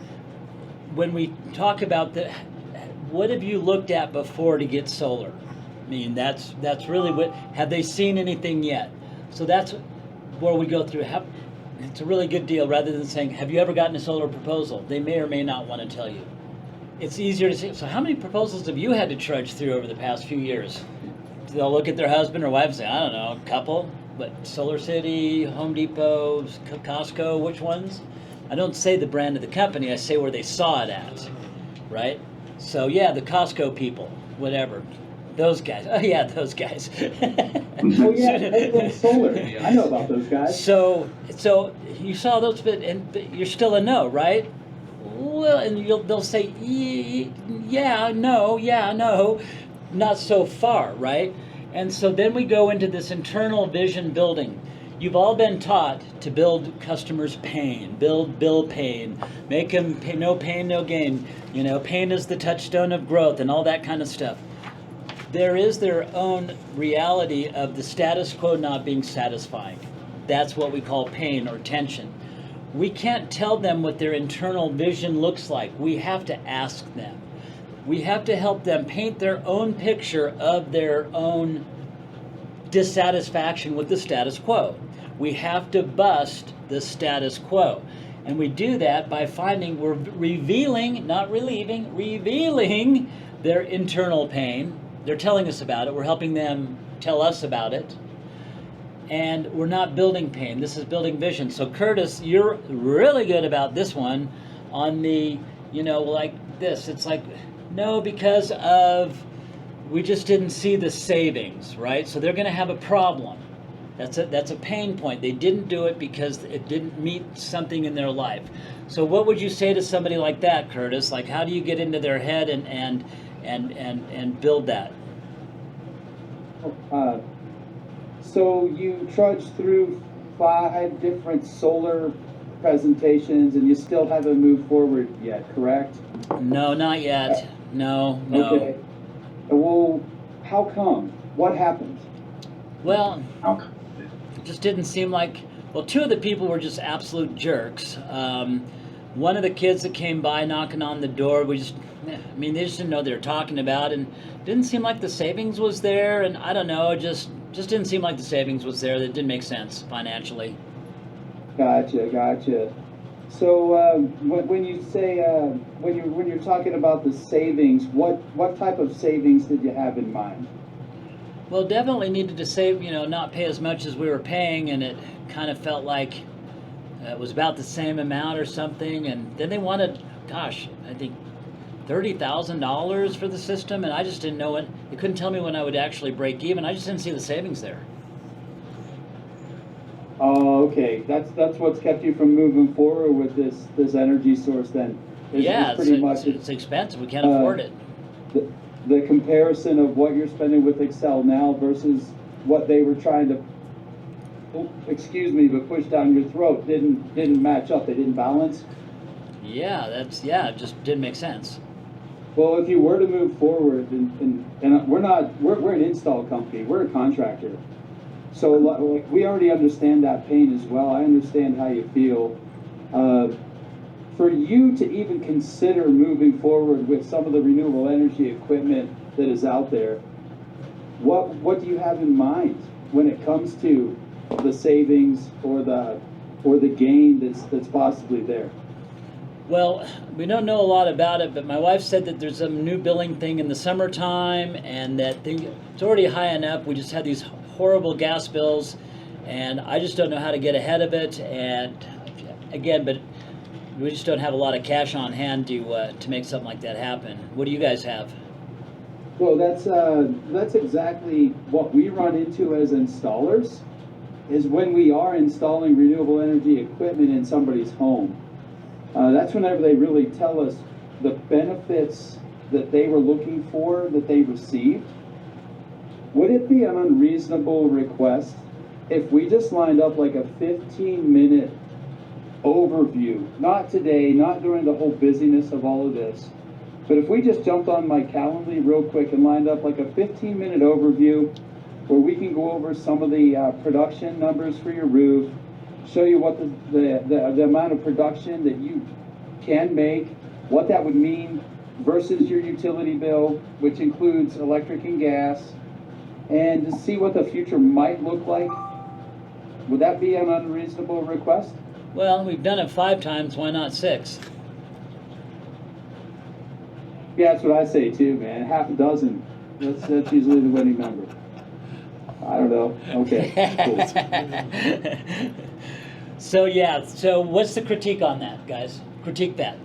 when we talk about what have you looked at before to get solar? I mean, that's really what, have they seen anything yet? So that's where we go through. It's a really good deal rather than saying, have you ever gotten a solar proposal? They may or may not want to tell you. It's easier to say, so how many proposals have you had to trudge through over the past few years? They'll look at their husband or wife and say, I don't know, a couple, but Solar City, Home Depot, Costco, which ones? I don't say the brand of the company, I say where they saw it at, right? So yeah, the Costco people, whatever. Those guys. Oh yeah, those guys. Oh yeah, that's solar. I know about those guys. So you saw those, but you're still a no, right? Well, and they'll say, yeah, no, not so far, right? And so then we go into this internal vision building. You've all been taught to build customers' pain, build bill pain, make them pay, no pain, no gain. You know, pain is the touchstone of growth and all that kind of stuff. There is their own reality of the status quo not being satisfying. That's what we call pain or tension. We can't tell them what their internal vision looks like. We have to ask them. We have to help them paint their own picture of their own dissatisfaction with the status quo. We have to bust the status quo. And we do that by we're revealing, not relieving, revealing their internal pain. They're telling us about it. We're helping them tell us about it. And we're not building pain. This is building vision. So Curtis, you're really good about this one on the, like this. It's like, no, because of, we just didn't see the savings, right? So they're going to have a problem. That's a pain point. They didn't do it because it didn't meet something in their life. So what would you say to somebody like that, Curtis? Like, how do you get into their head and build that? So you trudged through 5 different solar presentations and you still haven't moved forward yet, correct? No, not yet. No. Okay. Well, how come? What happened? Well, it just didn't seem like. Well, 2 of the people were just absolute jerks. One of the kids that came by knocking on the door, they just didn't know what they were talking about, and didn't seem like the savings was there. And I don't know, just didn't seem like the savings was there. That didn't make sense financially. Gotcha. So when you say when you're talking about the savings, what type of savings did you have in mind? Well, definitely needed to save, not pay as much as we were paying, and it kind of felt like it was about the same amount or something. And then they wanted, I think $30,000 for the system, and I just didn't know it. They couldn't tell me when I would actually break even. I just didn't see the savings there. Oh, okay. That's what's kept you from moving forward with this energy source then. It's expensive. We can't afford it. The comparison of what you're spending with Excel now versus what they were trying to, push down your throat didn't match up. They didn't balance. It just didn't make sense. Well, if you were to move forward, and we're an install company, we're a contractor. So like, we already understand that pain as well. I understand how you feel. For you to even consider moving forward with some of the renewable energy equipment that is out there, what do you have in mind when it comes to the savings or the gain that's possibly there? Well, we don't know a lot about it, but my wife said that there's some new billing thing in the summertime, and that it's already high enough. We just had these horrible gas bills, and I just don't know how to get ahead of it. And again, but we just don't have a lot of cash on hand to make something like that happen. What do you guys have? Well, that's exactly what we run into as installers, is when we are installing renewable energy equipment in somebody's home. That's whenever they really tell us the benefits that they were looking for that they received. Would it be an unreasonable request if we just lined up like a 15-minute overview, not today, not during the whole busyness of all of this, but if we just jumped on my Calendly real quick and lined up like a 15-minute overview where we can go over some of the production numbers for your roof, show you what the amount of production that you can make, what that would mean versus your utility bill, which includes electric and gas, and to see what the future might look like. Would that be an unreasonable request? Well, we've done it 5 times. Why not 6? Yeah, that's what I say too, man. Half a dozen. That's usually the winning number. I don't know. Okay. So what's the critique on that, guys? Critique that.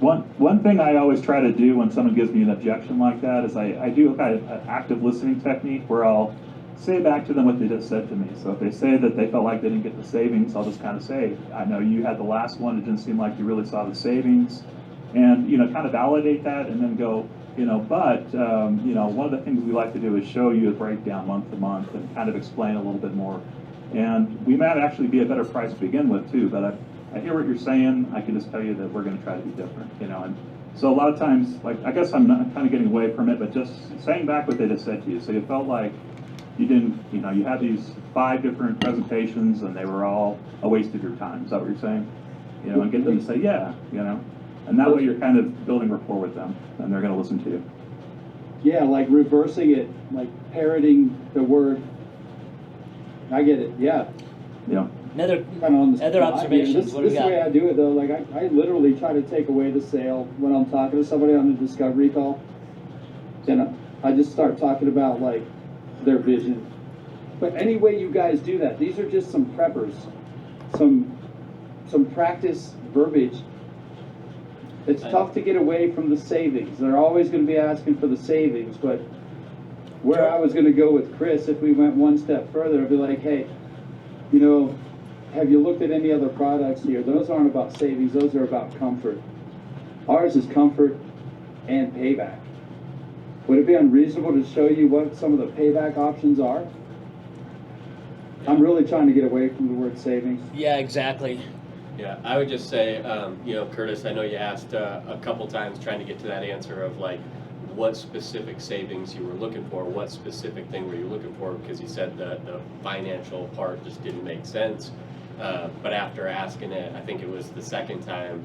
One thing I always try to do when someone gives me an objection like that is I do a kind of an active listening technique where I'll say back to them what they just said to me. So if they say that they felt like they didn't get the savings, I'll just kind of say, I know you had the last one, it didn't seem like you really saw the savings, and kind of validate that, and then go, but one of the things we like to do is show you a breakdown month to month and kind of explain a little bit more. And we might actually be a better price to begin with too, but I hear what you're saying. I can just tell you that we're going to try to be different, and so a lot of times, like, I guess I'm not kind of getting away from it, but just saying back what they just said to you. So you felt like you didn't, you had these 5 different presentations and they were all a waste of your time. Is that what you're saying? And get them to say, yeah, and that way you're kind of building rapport with them and they're going to listen to you. Yeah, like reversing it, like parroting the word. I get it, yeah. Yeah. Other observations. This way I do it though, like I literally try to take away the sale when I'm talking to somebody on the discovery call. And I just start talking about like their vision. But any way you guys do that, these are just some preppers, some practice verbiage. It's tough to get away from the savings. They're always going to be asking for the savings, but where I was gonna go with Chris, if we went one step further, I'd be like, hey, you know, have you looked at any other products here? Those aren't about savings, those are about comfort. Ours is comfort and payback. Would it be unreasonable to show you what some of the payback options are? I'm really trying to get away from the word savings. Yeah, exactly. Yeah, I would just say, you know, Curtis, I know you asked a couple times trying to get to that answer of like what specific savings you were looking for, what specific thing were you looking for, because you said the financial part just didn't make sense. But after asking it, I think it was the second time,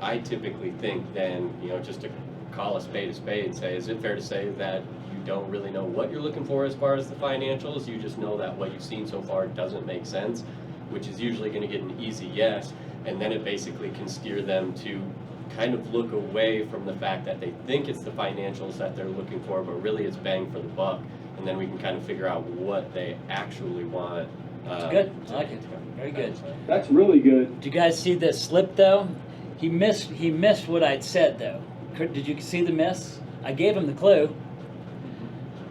I typically think then, you know, just to call a spade and say, is it fair to say that you don't really know what you're looking for as far as the financials? You just know that what you've seen so far doesn't make sense, which is usually going to get an easy yes, and then it basically can steer them to kind of look away from the fact that they think it's the financials that they're looking for, but really it's bang for the buck, and then we can kind of figure out what they actually want. Good. I like it. Very good. That's really good. Did you guys see the slip though? He missed what I'd said though. Did you see the miss? I gave him the clue.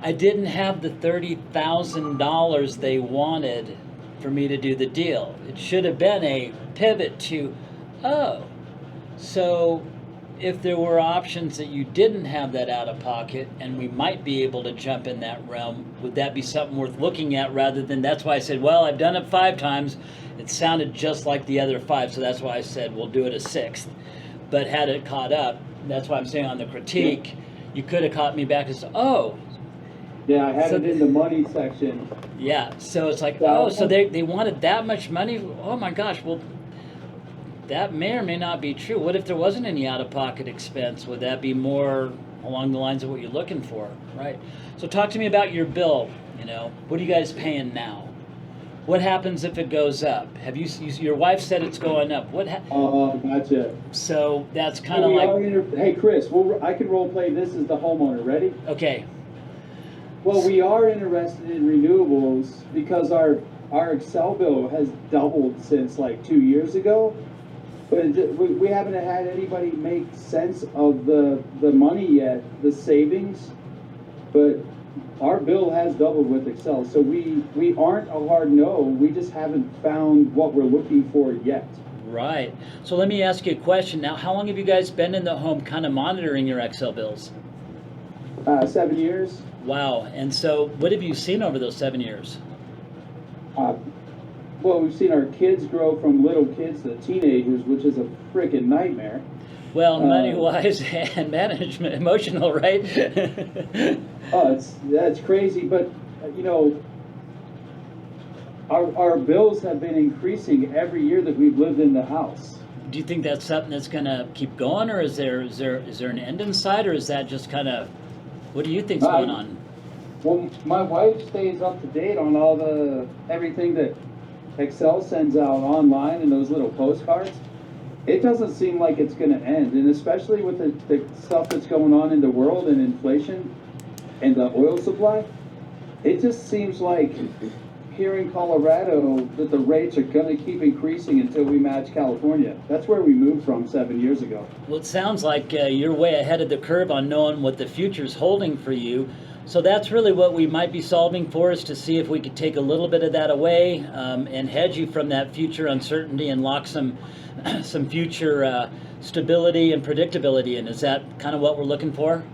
I didn't have the $30,000 they wanted for me to do the deal. It should have been a pivot to, oh, so if there were options that you didn't have that out of pocket and we might be able to jump in that realm, would that be something worth looking at rather than, that's why I said, well, I've done it 5 times. It sounded just like the other 5, so that's why I said we'll do it a 6th. But had it caught up, that's why I'm saying on the critique, you could have caught me back and said, oh. Yeah, I had So- it in the money section. Yeah, so it's like, oh, so they wanted that much money? Oh my gosh, well, that may or may not be true. What if there wasn't any out-of-pocket expense? Would that be more along the lines of what you're looking for, right? So talk to me about your bill, you know. What are you guys paying now? What happens if it goes up? Have your wife said it's going up. Gotcha. So that's kind of like, Hey, Chris, I can role play this as the homeowner. Ready? okay, Well, we are interested in renewables because our Excel bill has doubled since like 2 years ago. But we haven't had anybody make sense of the money yet, the savings. But our bill has doubled with Excel. So we aren't a hard no. We just haven't found what we're looking for yet. right. So let me ask you a question now. How long have you guys been in the home kind of monitoring your Excel bills? 7 years. Wow. And so what have you seen over those 7 years? Well, we've seen our kids grow from little kids to teenagers, which is a freaking nightmare. Well, money-wise and management, emotional, right? Oh, that's crazy. But you know, our bills have been increasing every year that we've lived in the house. Do you think that's something that's going to keep going, or is there an end in sight, or is that just kind of, what do you think's going on? Well, my wife stays up to date on everything that Excel sends out online and those little postcards. It doesn't seem like it's going to end, and especially with the stuff that's going on in the world and inflation and the oil supply, it just seems like here in Colorado that the rates are going to keep increasing until we match California. That's where we moved from 7 years ago. Well, it sounds like you're way ahead of the curve on knowing what the future's holding for you. So that's really what we might be solving for, is to see if we could take a little bit of that away and hedge you from that future uncertainty and lock some future stability and predictability in. Is that kind of what we're looking for?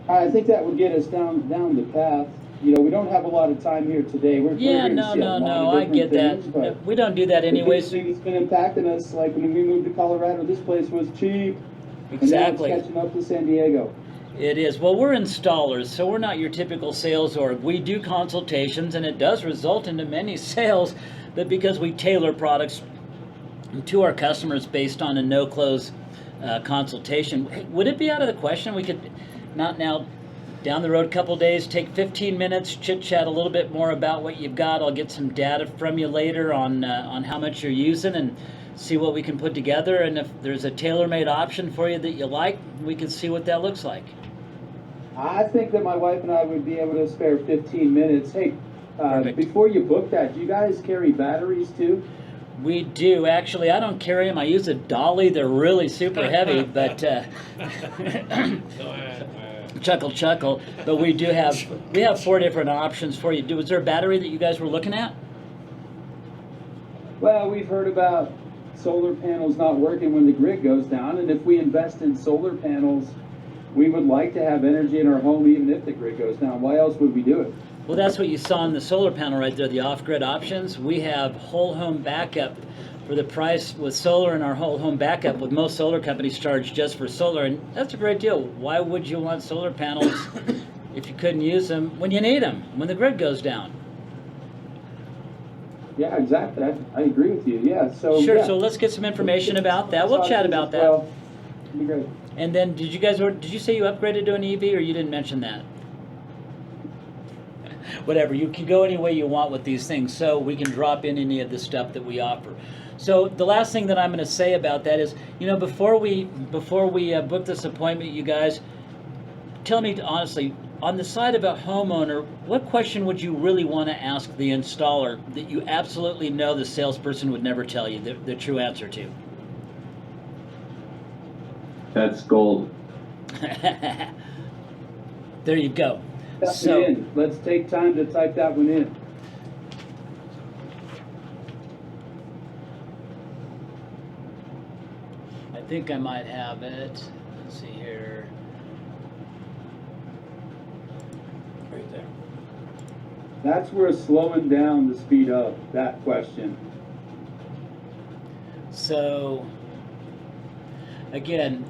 I think that would get us down the path. You know, we don't have a lot of time here today. We're Yeah, gonna see a lot of I different get that. things, but We don't do that the anyways. big thing that's been impacting us, like when we moved to Colorado, this place was cheap. Exactly. And now it's catching up to San Diego. It is. Well, we're installers, so we're not your typical sales org. We do consultations, and it does result into many sales, but because we tailor products to our customers based on a no-close consultation. Hey, would it be out of the question we could, not now, down the road a couple days, take 15 minutes, chit-chat a little bit more about what you've got? I'll get some data from you later on how much you're using and see what we can put together. And if there's a tailor-made option for you that you like, we can see what that looks like. I think that my wife and I would be able to spare 15 minutes. Hey, before you book that, do you guys carry batteries too? We do. Actually, I don't carry them. I use a dolly. They're really super heavy, but chuckle, but we have 4 different options for you. Was there a battery that you guys were looking at? Well, we've heard about solar panels not working when the grid goes down, and if we invest in solar panels, we would like to have energy in our home even if the grid goes down. Why else would we do it? Well, that's what you saw in the solar panel right there, the off-grid options. We have whole home backup for the price with solar and our whole home backup, with most solar companies charge just for solar, and that's a great deal. Why would you want solar panels if you couldn't use them when you need them, when the grid goes down? Yeah, exactly. I agree with you. Yeah. So Sure, yeah. so let's get some information about that. We'll chat about that. Well, it'd be great. And then, did you say you upgraded to an EV, or you didn't mention that? Whatever, you can go any way you want with these things, so we can drop in any of the stuff that we offer. So the last thing that I'm going to say about that is, you know, before we book this appointment, you guys, tell me honestly, on the side of a homeowner, what question would you really want to ask the installer that you absolutely know the salesperson would never tell you the true answer to? That's gold. There you go. Type it in. Let's take time to type that one in. I think I might have it. Let's see here. Right there. That's where slowing down the speed up, that question. So, again,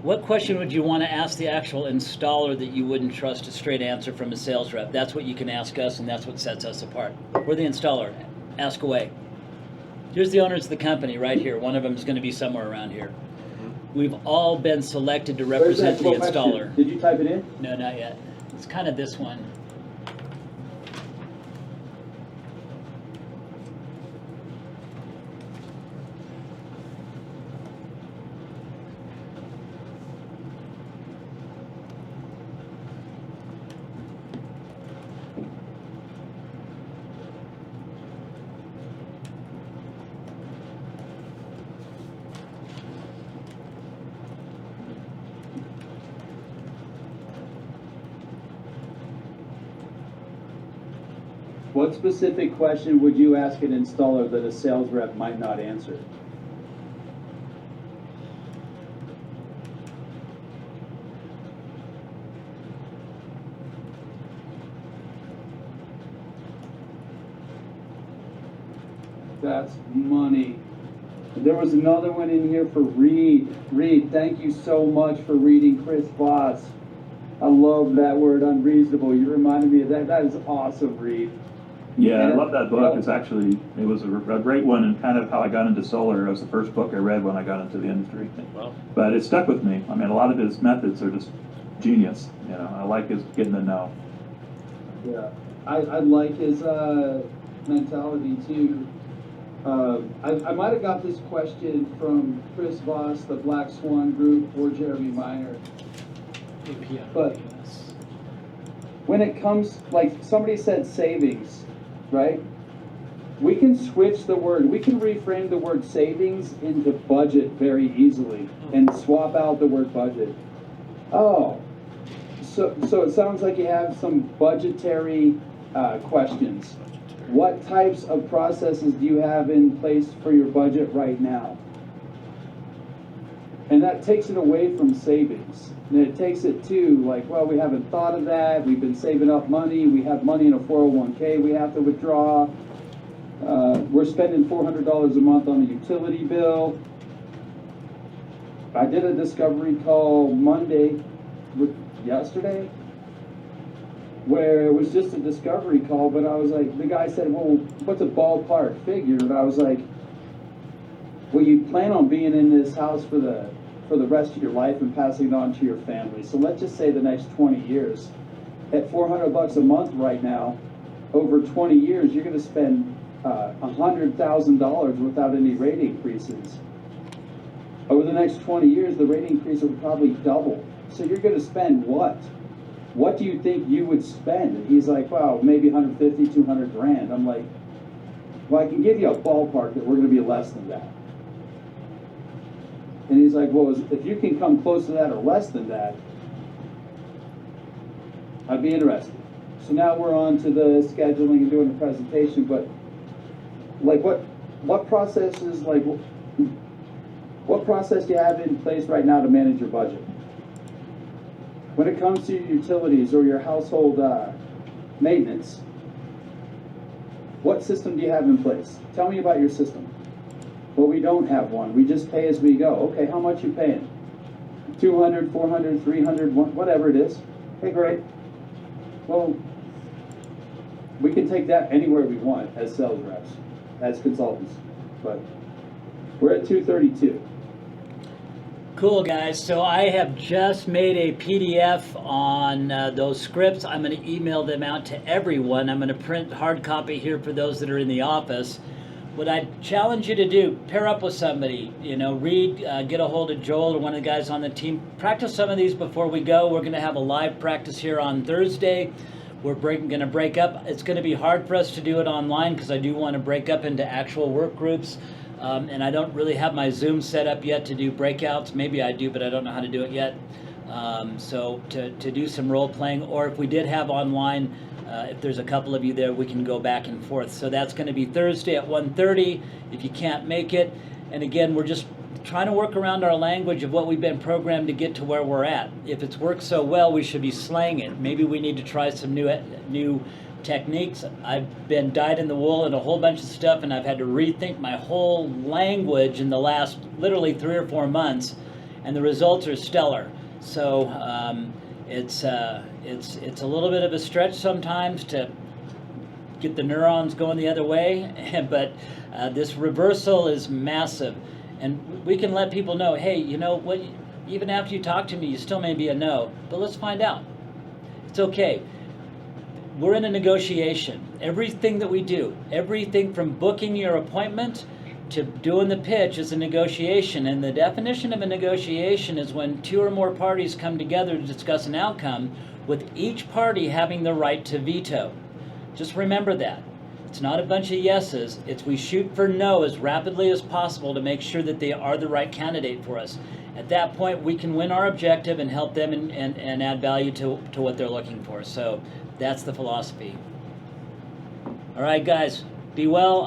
what question would you want to ask the actual installer that you wouldn't trust a straight answer from a sales rep? That's what you can ask us, and that's what sets us apart. We're the installer. Ask away. Here's the owners of the company right here. One of them is going to be somewhere around here. We've all been selected to Where's that represent the question? installer. Did you type it in? No, not yet. It's kind of this one. What specific question would you ask an installer that a sales rep might not answer? That's money. There was another one in here for Reed. Reed, thank you so much for reading Chris Voss. I love that word, unreasonable. You reminded me of that. That is awesome, Reed. Yeah, I love that book. It was a great one, and kind of how I got into solar. It was the first book I read when I got into the industry. Wow. But it stuck with me. I mean, a lot of his methods are just genius. You know, I like his getting to know. Yeah, I like his mentality too. I might have got this question from Chris Voss, the Black Swan Group, or Jeremy Miner. But when it comes, like somebody said savings, right? We can switch the word, we can reframe the word savings into budget very easily and swap out the word budget. Oh, so it sounds like you have some budgetary questions. What types of processes do you have in place for your budget right now? And that takes it away from savings. And it takes it to like, well, we haven't thought of that. We've been saving up money. We have money in a 401k we have to withdraw. We're spending $400 a month on a utility bill. I did a discovery call yesterday, where it was just a discovery call, but I was like, the guy said, well, what's a ballpark figure? And I was like, well, you plan on being in this house for the rest of your life and passing it on to your family. So let's just say the next 20 years. At $400 a month right now, over 20 years, you're going to spend $100,000 without any rate increases. Over the next 20 years, the rate increase will probably double. So you're going to spend what? What do you think you would spend? And he's like, well, maybe 150, 200 grand. I'm like, well, I can give you a ballpark that we're going to be less than that. And he's like, well, if you can come close to that or less than that, I'd be interested. So now we're on to the scheduling and doing the presentation, but like what processes, like what process do you have in place right now to manage your budget? When it comes to your utilities or your household maintenance, what system do you have in place? Tell me about your system. Well, we don't have one. We just pay as we go. Okay, how much you paying? 200, 400, 300, whatever it is. Okay, great. Well, we can take that anywhere we want as sales reps, as consultants, but we're at 232. Cool, guys. So I have just made a PDF on those scripts. I'm going to email them out to everyone. I'm going to print hard copy here for those that are in the office. What I challenge you to do, pair up with somebody, you know, read, get a hold of Joel or one of the guys on the team. Practice some of these before we go. We're going to have a live practice here on Thursday. We're going to break up. It's going to be hard for us to do it online because I do want to break up into actual work groups. And I don't really have my Zoom set up yet to do breakouts. Maybe I do, but I don't know how to do it yet. So to do some role playing, or if we did have online, if there's a couple of you there, we can go back and forth. So that's going to be Thursday at 1:30 if you can't make it. And again, we're just trying to work around our language of what we've been programmed to get to where we're at. If it's worked so well, we should be slaying it. Maybe we need to try some new techniques. I've been dyed in the wool and a whole bunch of stuff, and I've had to rethink my whole language in the last literally 3 or 4 months, and the results are stellar. So it's a little bit of a stretch sometimes to get the neurons going the other way, but this reversal is massive, and we can let people know, hey, you know what, even after you talk to me, you still may be a no, but let's find out. It's okay. We're in a negotiation. Everything that we do, everything from booking your appointment to doing the pitch is a negotiation. And the definition of a negotiation is when 2 or more parties come together to discuss an outcome, with each party having the right to veto. Just remember that. It's not a bunch of yeses. It's we shoot for no as rapidly as possible to make sure that they are the right candidate for us. At that point, we can win our objective and help them and add value to what they're looking for. So that's the philosophy. All right, guys, be well.